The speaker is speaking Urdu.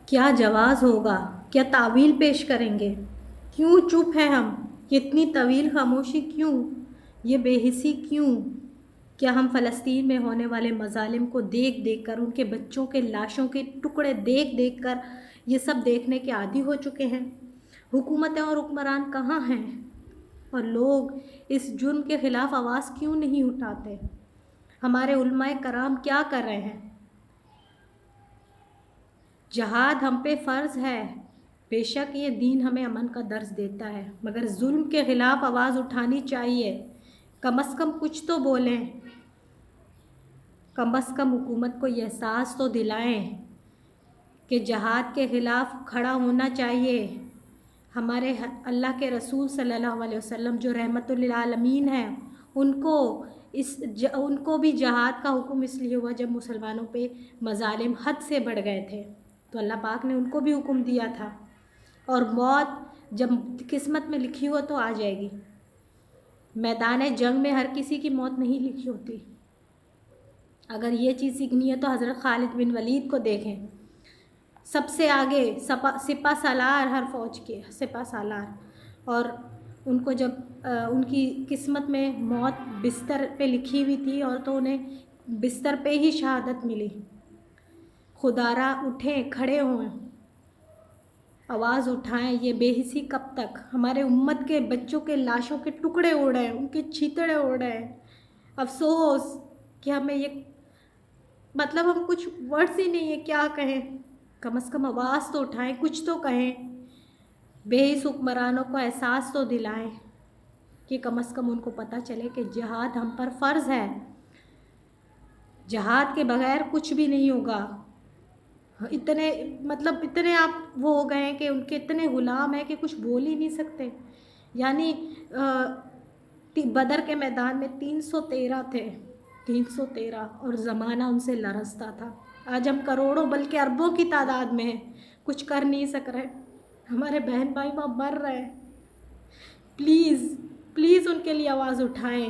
کیا جواز ہوگا؟ کیا تعویل پیش کریں گے؟ کیوں چپ ہیں ہم؟ اتنی طویل خاموشی کیوں؟ یہ بے حسی کیوں؟ کیا ہم فلسطین میں ہونے والے مظالم کو دیکھ دیکھ کر، ان کے بچوں کے لاشوں کے ٹکڑے دیکھ دیکھ کر یہ سب دیکھنے کے عادی ہو چکے ہیں؟ حکومتیں اور حکمران کہاں ہیں؟ اور لوگ اس جرم کے خلاف آواز کیوں نہیں اٹھاتے؟ ہمارے علماء کرام کیا کر رہے ہیں؟ جہاد ہم پہ فرض ہے، بے شک یہ دین ہمیں امن کا درس دیتا ہے، مگر ظلم کے خلاف آواز اٹھانی چاہیے۔ کم از کم کچھ تو بولیں، کم از کم حکومت کو یہ احساس تو دلائیں کہ جہاد کے خلاف کھڑا ہونا چاہیے۔ ہمارے اللہ کے رسول صلی اللہ علیہ وسلم جو رحمت للعالمین ہیں، ان کو بھی جہاد کا حکم اس لیے ہوا جب مسلمانوں پہ مظالم حد سے بڑھ گئے تھے، تو اللہ پاک نے ان کو بھی حکم دیا تھا۔ اور موت جب قسمت میں لکھی ہو تو آ جائے گی۔ میدان جنگ میں ہر کسی کی موت نہیں لکھی ہوتی۔ اگر یہ چیز سیکھنی ہے تو حضرت خالد بن ولید کو دیکھیں، سب سے آگے سپہ سالار ہر فوج کے سپہ سالار، اور ان کو جب ان کی قسمت میں موت بستر پہ لکھی ہوئی تھی اور تو انہیں بستر پہ ہی شہادت ملی۔ خدارا اٹھیں، کھڑے ہوں، آواز اٹھائیں۔ یہ بے حسی کب تک؟ ہمارے امت کے بچوں کے لاشوں کے ٹکڑے اڑ رہے ہیں، ان کے چیتڑے اڑ رہے ہیں۔ افسوس کہ ہمیں یہ مطلب ہم کچھ ورڈز ہی نہیں ہے کیا کہیں۔ کم از کم آواز تو اٹھائیں، کچھ تو کہیں، بے حس حکمرانوں کو احساس تو دلائیں کہ کم از کم ان کو پتہ چلے کہ جہاد ہم پر فرض ہے، جہاد کے بغیر کچھ بھی نہیں ہوگا۔ اتنے آپ وہ ہو گئے ہیں کہ ان کے اتنے غلام ہیں کہ کچھ بول ہی نہیں سکتے۔ یعنی بدر کے میدان میں 313 تھے، 313، اور زمانہ ان سے لرزتا تھا۔ آج ہم کروڑوں بلکہ اربوں کی تعداد میں ہیں، کچھ کر نہیں سک رہے، ہمارے بہن بھائی وہاں مر رہے ہیں۔ پلیز پلیز ان کے لیے آواز اٹھائیں۔